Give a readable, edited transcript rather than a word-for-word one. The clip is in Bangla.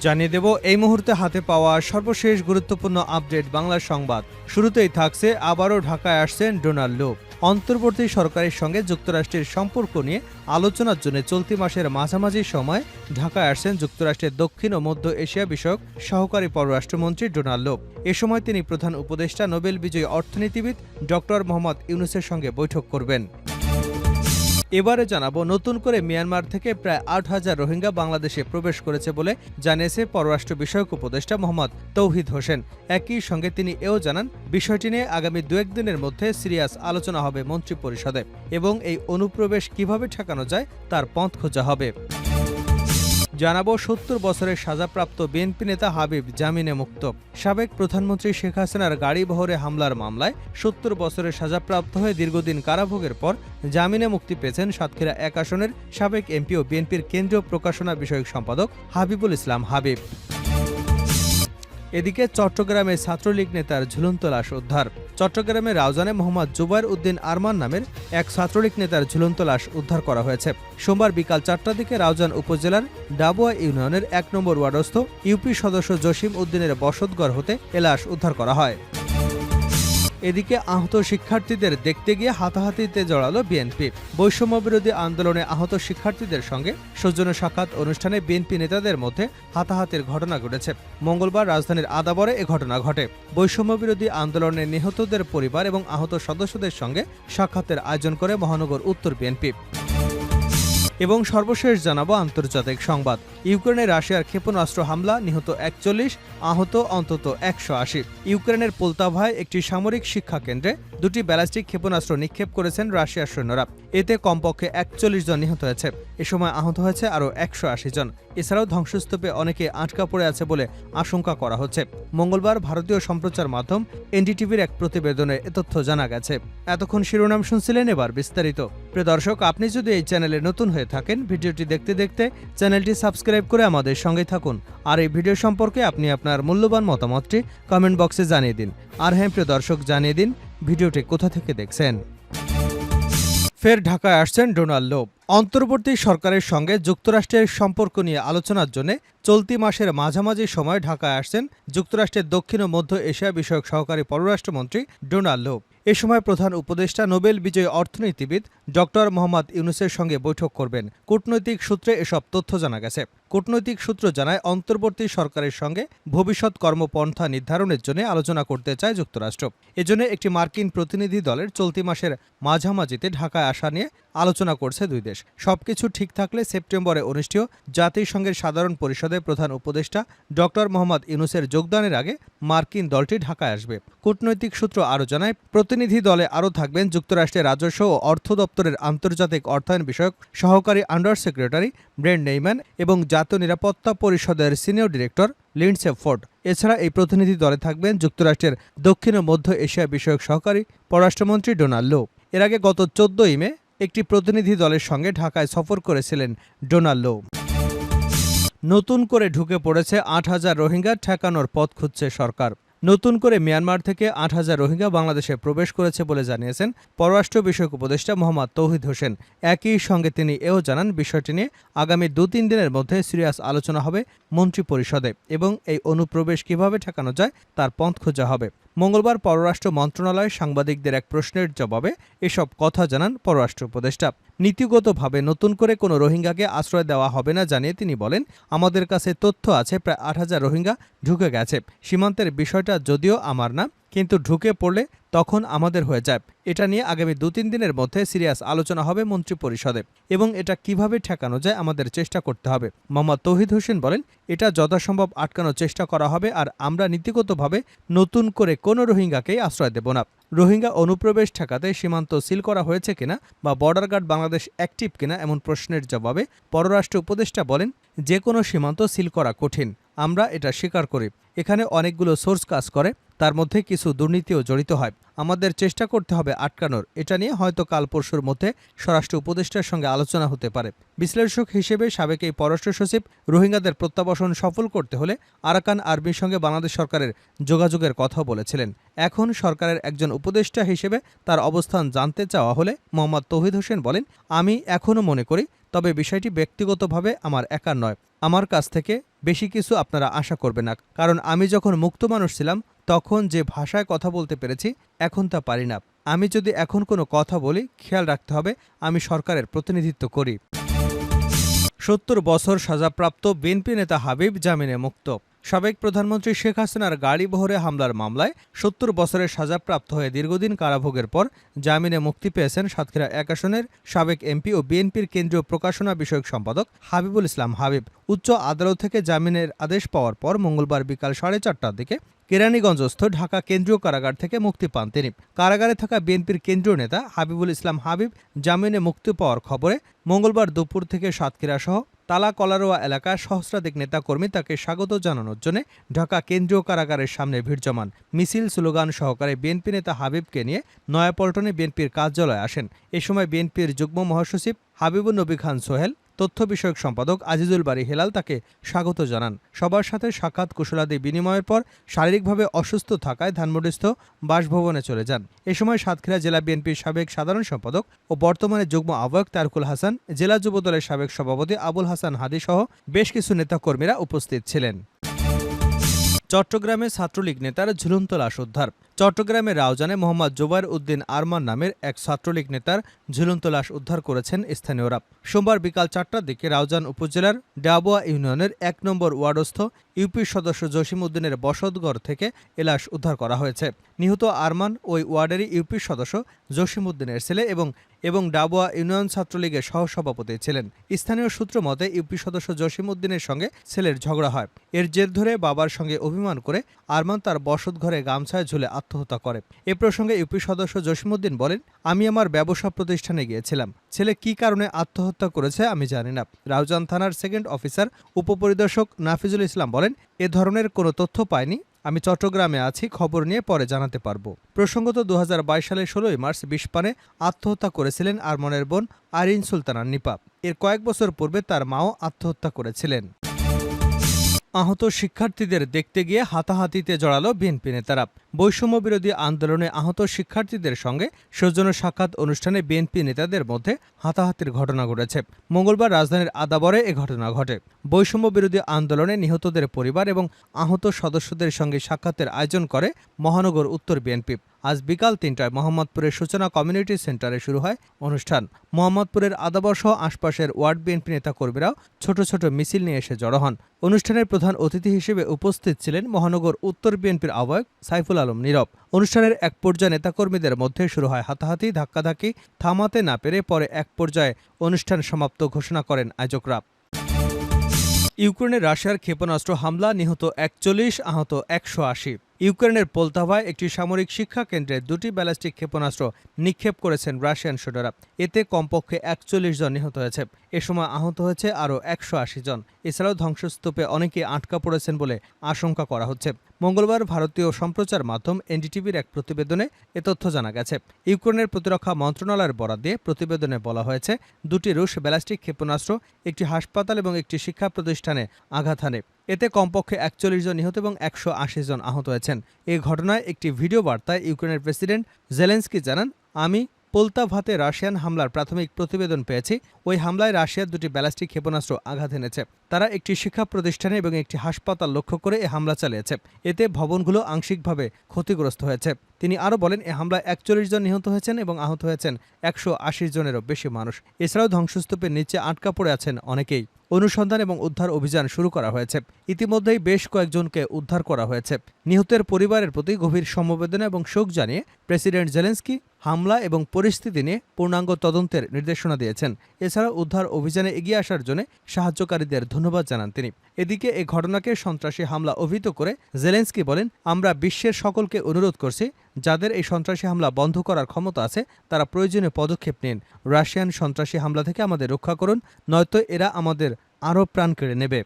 জানিয়ে দেব এই মুহূর্তে হাতে পাওয়া সর্বশেষ গুরুত্বপূর্ণ আপডেট বাংলা সংবাদ। শুরুতেই থাকছে আবারও ঢাকায় আসছেন ডোনাল্ড ট্রাম্প। অন্তর্বর্তী সরকারের সঙ্গে যুক্তরাষ্ট্রের সম্পর্ক নিয়ে আলোচনার জন্য চলতি মাসের মাঝামাঝি সময় ঢাকায় আসছেন যুক্তরাষ্ট্রের দক্ষিণ ও মধ্য এশিয়া বিষয়ক সহকারী পররাষ্ট্রমন্ত্রী ডোনাল্ড ট্রাম্প। এ সময় তিনি প্রধান উপদেষ্টা নোবেল বিজয়ী অর্থনীতিবিদ ডক্টর মোহাম্মদ ইউনূসের সঙ্গে বৈঠক করবেন। এবারে জানাবো নতুন করে মিয়ানমার থেকে প্রায় ৮,০০০ রোহিঙ্গা বাংলাদেশে প্রবেশ করেছে বলে জানিয়েছে পররাষ্ট্র বিষয়ক উপদেষ্টা মোহাম্মদ তৌহিদ হোসেন। একই সঙ্গে তিনি এও জানান, বিষয়টি নিয়ে আগামী ২-১ দিনের মধ্যে সিরিয়াস আলোচনা হবে মন্ত্রিপরিষদে এবং এই অনুপ্রবেশ কিভাবে ঠেকানো যায় তার পথ খোঁজা হবে। জানাবো ৭০ বছরের সাজাপ্রাপ্ত বিএনপি নেতা হাবিব জামিনে মুক্ত। সাবেক প্রধানমন্ত্রী শেখ হাসিনার গাড়িবহরে হামলার মামলায় ৭০ বছরের সাজাপ্রাপ্ত হয়ে দীর্ঘদিন কারাভোগের পর জামিনে মুক্তি পেয়েছেন সাতক্ষীরা ১ আসনের সাবেক এমপি ও বিএনপির কেন্দ্রীয় প্রকাশনা বিষয়ক সম্পাদক হাবিবুল ইসলাম হাবিব। এদিকে চট্টগ্রামে ছাত্রলীগ নেতার ঝুলন্ত লাশ উদ্ধার। চট্টগ্রামের রাউজানে মোহাম্মদ জুবায়ের উদ্দিন আরমান নামের এক ছাত্রলীগ নেতার ঝুলন্ত লাশ উদ্ধার করা হয়েছে। সোমবার বিকাল ৪টার দিকে রাউজান উপজেলার ডাবুয়া ইউনিয়নের ১ নম্বর ওয়ার্ডস্থ ইউপি সদস্য জসিম উদ্দিনের বসতঘর হতে এ লাশ উদ্ধার করা হয়। এদিকে আহত শিক্ষার্থীদের দেখতে গিয়ে হাতাহাতিতে জড়ালো বিএনপি। বৈষম্যবিরোধী আন্দোলনে আহত শিক্ষার্থীদের সঙ্গে সৌজন্য সাক্ষাৎ অনুষ্ঠানে বিএনপি নেতাদের মধ্যে হাতাহাতির ঘটনা ঘটেছে। মঙ্গলবার রাজধানীর আদাবরে এ ঘটনা ঘটে। বৈষম্যবিরোধী আন্দোলনে নিহতদের পরিবার এবং আহত সদস্যদের সঙ্গে সাক্ষাতের আয়োজন করে মহানগর উত্তর বিএনপি। এবং সর্বশেষ জানাবো আন্তর্জাতিক সংবাদ। ইউক্রেনে রাশিয়ার ক্ষেপণাস্ত্র হামলা, নিহত ৪১, আহত অন্তত ১৮০। ইউক্রেনের পোলতাভায় একটি সামরিক শিক্ষা কেন্দ্রে ২টি ব্যালিস্টিক ক্ষেপণাস্ত্র নিক্ষেপ করেছেন রাশিয়ার সৈন্যরা। এতে কমপক্ষে ৪১ জন নিহত হয়েছে। এ সময় আহত হয়েছে আরও ১৮০ জন। এছাড়াও ধ্বংসস্তূপে অনেকে আটকা পড়ে আছে বলে আশঙ্কা করা হচ্ছে। মঙ্গলবার ভারতীয় সম্প্রচার মাধ্যম এনডিটিভির এক প্রতিবেদনে এ তথ্য জানা গেছে। এতক্ষণ শিরোনাম শুনছিলেন, এবার বিস্তারিত। প্রিয় দর্শক, আপনি যদি এই চ্যানেলে নতুন হয়ে থাকেন, ভিডিওটি দেখতে দেখতে চ্যানেলটি সাবস্ক্রাইব করে আমাদের সঙ্গে থাকুন। আর এই ভিডিও সম্পর্কে আপনি আপনার মূল্যবান মতামতটি কমেন্ট বক্সে জানিয়ে দিন। আর হ্যাঁ প্রিয় দর্শক, জানিয়ে দিন ভিডিওটি কোথা থেকে দেখছেন। ফের ঢাকায় আসছেন ডোনাল্ড ট্রাম্প। অন্তর্বর্তী সরকারের সঙ্গে যুক্তরাষ্ট্রের সম্পর্ক নিয়ে আলোচনার জন্য চলতি মাসের মাঝামাঝি সময় ঢাকায় আসছেন যুক্তরাষ্ট্রের দক্ষিণ ও মধ্য এশিয়া বিষয়ক সহকারী পররাষ্ট্রমন্ত্রী ডোনাল্ড ট্রাম্প। এ সময় প্রধান উপদেষ্টা নোবেল বিজয়ী অর্থনীতিবিদ ডক্টর মোহাম্মদ ইউনূসের সঙ্গে বৈঠক করবেন। কূটনৈতিক সূত্রে এসব তথ্য জানা গেছে। কূটনৈতিক সূত্র জানায়, অন্তর্বর্তী সরকারের সঙ্গে ভবিষ্যৎ কর্মপন্থা নির্ধারণের জন্য আলোচনা করতে চায় যুক্তরাষ্ট্র। এজন্য একটি মার্কিন প্রতিনিধি দলের চলতি মাসের মাঝামাঝিতে ঢাকায় আসা নিয়ে আলোচনা করছে দুই দেশ। সবকিছু ঠিক থাকলে সেপ্টেম্বরে অনুষ্ঠেয় জাতিসংঘের সাধারণ পরিষদে প্রধান উপদেষ্টা ডক্টর মোহাম্মদ ইউনূসের যোগদানের আগে মার্কিন দলটি ঢাকায় আসবে। কূটনৈতিক সূত্র আরও জানায়, প্রতিনিধি দলে আরও থাকবেন যুক্তরাষ্ট্রের রাজস্ব ও অর্থ দপ্তরের আন্তর্জাতিক অর্থায়ন বিষয়ক সহকারী আন্ডার সেক্রেটারি ব্রেন্ট নেইম্যান এবং জাতীয় নিরাপত্তা পরিষদের সিনিয়র ডিরেক্টর লিন্ডসে ফোর্ড। এছাড়া এই প্রতিনিধি দলে থাকবেন যুক্তরাষ্ট্রের দক্ষিণ ও মধ্য এশিয়া বিষয়ক সহকারী পররাষ্ট্রমন্ত্রী ডোনাল্ড ট্রাম্প। এর আগে গত ১৪ই মে একটি প্রতিনিধি দলের সঙ্গে ঢাকায় সফর করেছিলেন ডোনাল্ড ট্রাম্প। নতুন করে ঢুকে পড়েছে ৮,০০০ রোহিঙ্গা, ঠেকানোর পথ খুঁজছে সরকার। নতুন করে মিয়ানমার থেকে ৮,০০০ রোহিঙ্গা বাংলাদেশে প্রবেশ করেছে বলে জানিয়েছেন পররাষ্ট্র বিষয়ক উপদেষ্টা মোহাম্মদ তৌহিদ হোসেন। একই সঙ্গে তিনি এও জানান, বিষয়টি নিয়ে আগামী ২-৩ দিনের মধ্যে সিরিয়াস আলোচনা হবে মন্ত্রিপরিষদে এবং এই অনুপ্রবেশ কিভাবে ঠেকানো যায় তার পথ খোঁজা হবে। মঙ্গলবার পররাষ্ট্র মন্ত্রণালয়ে সাংবাদিকদের এক প্রশ্নের জবাবে এসব কথা জানান পররাষ্ট্র উপদেষ্টা। নীতিগতভাবে নতুন করে কোনো রোহিঙ্গাকে আশ্রয় দেওয়া হবে না জানিয়ে তিনি বলেন, আমাদের কাছে তথ্য আছে প্রায় ৮,০০০ রোহিঙ্গা ঢুকে গেছে। সীমান্তের বিষয়টা যদিও আমার না, কিন্তু ঢুকে পড়লে তখন আমাদের হয়ে যায়। এটা নিয়ে আগামী ২-৩ দিনের মধ্যে সিরিয়াস আলোচনা হবে মন্ত্রিপরিষদে এবং এটা কিভাবে ঠেকানো যায় আমাদের চেষ্টা করতে হবে। মোহাম্মদ তৌহিদ হোসেন বলেন, এটা যথাসম্ভব আটকানোর চেষ্টা করা হবে আর আমরা নীতিগতভাবে নতুন করে কোনো রোহিঙ্গাকেই আশ্রয় দেব না। রোহিঙ্গা অনুপ্রবেশ ঠেকাতে সীমান্ত সিল করা হয়েছে কিনা বা বর্ডার গার্ড বাংলাদেশ অ্যাক্টিভ কিনা এমন প্রশ্নের জবাবে পররাষ্ট্র উপদেষ্টা বলেন, যে কোনো সীমান্ত সিল করা কঠিন, আমরা এটা স্বীকার করি। এখানে অনেকগুলো সোর্স কাজ করে, তার মধ্যে কিছু দুর্নীতিও জড়িত হয়। আমাদের চেষ্টা করতে হবে আটকানোর। এটা নিয়ে হয়তো কাল পরশুর মধ্যে স্বরাষ্ট্র উপদেষ্টার সঙ্গে আলোচনা হতে পারে। বিশ্লেষক হিসেবে সাবেক এই পররাষ্ট্র সচিব রোহিঙ্গাদের প্রত্যাবাসন সফল করতে হলে আরাকান আর্মির সঙ্গে বাংলাদেশ সরকারের যোগাযোগের কথা বলেছিলেন। এখন সরকারের একজন উপদেষ্টা হিসেবে তার অবস্থান জানতে চাওয়া হলে মোহাম্মদ তৌহিদ হোসেন বলেন, আমি এখনও মনে করি তবে বিষয়টি ব্যক্তিগতভাবে আমার একার নয়। আমার কাছ থেকে বেশি কিছু আপনারা আশা করবেন না, কারণ আমি যখন মুক্ত মানুষ ছিলাম তখন যে ভাষায় কথা বলতে পেরেছি এখন তা পারি না। আমি যদি এখন কোনো কথা বলি, খেয়াল রাখতে হবে আমি সরকারের প্রতিনিধিত্ব করি। ৭০ বছর সাজাপ্রাপ্ত বিএনপি নেতা হাবিব জামিনে মুক্ত। সাবেক প্রধানমন্ত্রী শেখ হাসিনার গাড়িবহরে হামলার মামলায় ৭০ বছরের সাজাপ্রাপ্ত হয়ে দীর্ঘদিন কারাভোগের পর জামিনে মুক্তি পেয়েছেন সাতক্ষীরা ১ আসনের সাবেক এমপি ও বিএনপির কেন্দ্রীয় প্রকাশনা বিষয়ক সম্পাদক হাবিবুল ইসলাম হাবিব। উচ্চ আদালত থেকে জামিনের আদেশ পাওয়ার পর মঙ্গলবার বিকাল 4:30টার দিকে কেরানীগঞ্জস্থ ঢাকা কেন্দ্রীয় কারাগার থেকে মুক্তি পান তিনি। কারাগারে থাকা বিএনপির কেন্দ্রীয় নেতা হাবিবুল ইসলাম হাবিব জামিনে মুক্তি পাওয়ার খবরে মঙ্গলবার দুপুর থেকে সাতক্ষীরা সহ তালা কলারোয়া এলাকার সহস্রাধিক নেতাকর্মী তাকে স্বাগত জানানোর জন্য ঢাকা কেন্দ্রীয় কারাগারের সামনে ভিড় জমান। মিছিল স্লোগান সহকারে বিএনপি নেতা হাবিবকে নিয়ে নয়াপল্টনে বিএনপির কার্যালয়ে আসেন। এ সময় বিএনপির যুগ্ম মহাসচিব হাবিবুন নবী খান সোহেল, তথ্য বিষয়ক সম্পাদক আজিজুল বারী হেলাল তাকে স্বাগত জানান। সবার সাথে সাক্ষাৎ কুশলাদি বিনিময়ের পর শারীরিকভাবে অসুস্থ থাকায় ধানমন্ডিস্থ বাসভবনে চলে যান। এ সময় সাতক্ষীরা জেলা বিএনপির সাবেক সাধারণ সম্পাদক ও বর্তমানে যুগ্ম আহ্বায়ক তারকুল হাসান, জেলা যুবদলের সাবেক সভাপতি আবুল হাসান হাদি সহ বেশ কিছু নেতাকর্মীরা উপস্থিত ছিলেন। চট্টগ্রামে ছাত্রলীগ নেতার ঝুলন্ত লাশ উদ্ধার। চট্টগ্রামের রাউজানে মোহাম্মদ জুবায়ের উদ্দিন আরমান নামের এক ছাত্রলীগ নেতার ঝুলন্ত লাশ উদ্ধার করেছেন স্থানীয়রা। সোমবার বিকাল 4টার দিকে রাউজান উপজেলার ডাবুয়া ইউনিয়নের ১ নম্বর ওয়ার্ডস্থ ইউপি সদস্য জসিম উদ্দিনের বসতঘর থেকে এ লাশ উদ্ধার করা হয়েছে। নিহত আরমান ওই ওয়ার্ডেরই ইউপি সদস্য জসিম উদ্দিনের ছেলে এবং ডাবুয়া ইউনিয়ন ছাত্রলীগের সহসভাপতি ছিলেন। স্থানীয় সূত্র মতে ইউপি সদস্য জসিম উদ্দিনের সঙ্গে ছেলের ঝগড়া হয়। এর জের ধরে বাবার সঙ্গে অভিমান করে আরমান তার বসতঘরে গামছায় ঝুলে আত্মহত্যা করে। এ প্রসঙ্গে ইউপি সদস্য জসিমউদ্দিন বলেন, আমি আমার ব্যবসা প্রতিষ্ঠানে গিয়েছিলাম। ছেলে কী কারণে আত্মহত্যা করেছে আমি জানি না। রাউজান থানার সেকেন্ড অফিসার উপপরিদর্শক নাফিজুল ইসলাম বলেন, এ ধরনের কোনো তথ্য পাইনি। আমি চট্টগ্রামে আছি, খবর নিয়ে পরে জানাতে পারব। প্রসঙ্গত ২০২২ সালের ১৬ মার্চ বিষপানে আত্মহত্যা করেছিলেন আরমানের বোন আরিন সুলতানা নিপা। এর কয়েক বছর পূর্বে তার মাও আত্মহত্যা করেছিলেন। আহত শিক্ষার্থীদের দেখতে গিয়ে হাতাহাতিতে জড়ালো বিএনপি নেতারা। বৈষম্য বিরোধী আন্দোলনে আহত শিক্ষার্থীদের সঙ্গে সৌজন্য সাক্ষাৎ অনুষ্ঠানে বিএনপি নেতাদের মধ্যে হাতাহাতির ঘটনা ঘটেছে। মঙ্গলবার রাজধানীর আদাবরে এ ঘটনা ঘটে। বৈষম্য বিরোধী আন্দোলনে নিহতদের পরিবার এবং আহত সদস্যদের সঙ্গে সাক্ষাতের আয়োজন করে মহানগর উত্তর বিএনপি। আজ বিকাল ৩টায় মোহাম্মদপুরের সূচনা কমিউনিটি সেন্টারে শুরু হয় অনুষ্ঠান। মোহাম্মদপুরের আদাবর সহ আশপাশের ওয়ার্ড বিএনপি নেতাকর্মীরাও ছোট ছোট মিছিল নিয়ে এসে জড়ো হন। অনুষ্ঠানের প্রধান অতিথি হিসেবে উপস্থিত ছিলেন মহানগর উত্তর বিএনপির আহ্বায়ক সাইফুল আলম নীরব। অনুষ্ঠানের এক পর্যায়ে নেতাকর্মীদের মধ্যে শুরু হয় হাতাহাতি, ধাক্কাধাক্কি। থামাতে না পেরে পরে এক পর্যায়ে অনুষ্ঠান সমাপ্ত ঘোষণা করেন আয়োজকরা। ইউক্রেনে রাশিয়ার ক্ষেপণাস্ত্র হামলা, নিহত ৪১, আহত ১৮০। ইউক্রেনের পোলতাভায় একটি সামরিক শিক্ষা কেন্দ্রে ২টি ব্যালিস্টিক ক্ষেপণাস্ত্র নিক্ষেপ করেছেন রাশিয়ান সৈন্যরা। এতে কমপক্ষে ৪১ জন নিহত হয়েছে। এ সময় আহত হয়েছে আরও ১৮০ জন। এছাড়াও ধ্বংসস্তূপে অনেকে আটকা পড়েছেন বলে আশঙ্কা করা হচ্ছে। মঙ্গলবার ভারতীয় সম্প্রচার মাধ্যম এনডিটিভির এক প্রতিবেদনে এ তথ্য জানা গেছে। ইউক্রেনের প্রতিরক্ষা মন্ত্রণালয়ের বরাত দিয়ে প্রতিবেদনে বলা হয়েছে, ২টি রুশ ব্যালিস্টিক ক্ষেপণাস্ত্র একটি হাসপাতাল এবং একটি শিক্ষা প্রতিষ্ঠানে আঘাত হানে। এতে কমপক্ষে ৪১ জন নিহত এবং ১৮০ জন আহত হয়েছেন। এ ঘটনায় একটি ভিডিও বার্তায় ইউক্রেনের প্রেসিডেন্ট জেলেনস্কি জানান, আমি পোলতাভাতে রাশিয়ান হামলার প্রাথমিক প্রতিবেদন পেয়েছি। ওই হামলায় রাশিয়ার ২টি ব্যালিস্টিক ক্ষেপণাস্ত্র আঘাত এনেছে। তারা একটি শিক্ষা প্রতিষ্ঠানে এবং একটি হাসপাতাল লক্ষ্য করে এ হামলা চালিয়েছে। এতে ভবনগুলো আংশিকভাবে ক্ষতিগ্রস্ত হয়েছে। তিনি আরও বলেন, এ হামলায় ৪১ জন নিহত হয়েছেন এবং আহত হয়েছেন ১৮০ জনেরও বেশি মানুষ। এছাড়াও ধ্বংসস্তূপের নিচে আটকা পড়ে আছেন অনেকেই। অনুসন্ধান এবং উদ্ধার অভিযান শুরু করা হয়েছে। ইতিমধ্যেই বেশ কয়েকজনকে উদ্ধার করা হয়েছে। নিহতের পরিবারের প্রতি গভীর সমবেদনা এবং শোক জানিয়ে প্রেসিডেন্ট জেলেনস্কি হামলা এবং পরিস্থিতি নিয়ে পূর্ণাঙ্গ তদন্তের নির্দেশনা দিয়েছেন। এছাড়া উদ্ধার অভিযানে এগিয়ে আসার জন্য সাহায্যকারীদের ধন্যবাদ জানান তিনি। এদিকে এই ঘটনাকে সন্ত্রাসী হামলা অভিহিত করে জেলেনস্কি বলেন, আমরা বিশ্বের সকলকে অনুরোধ করছি, যাদের এই সন্ত্রাসী হামলা বন্ধ করার ক্ষমতা আছে তারা প্রয়োজনীয় পদক্ষেপ নিন। রাশিয়ান সন্ত্রাসী হামলা থেকে আমাদের রক্ষা করুন, নয়তো এরা আমাদের আরও প্রাণ কেড়ে নেবে।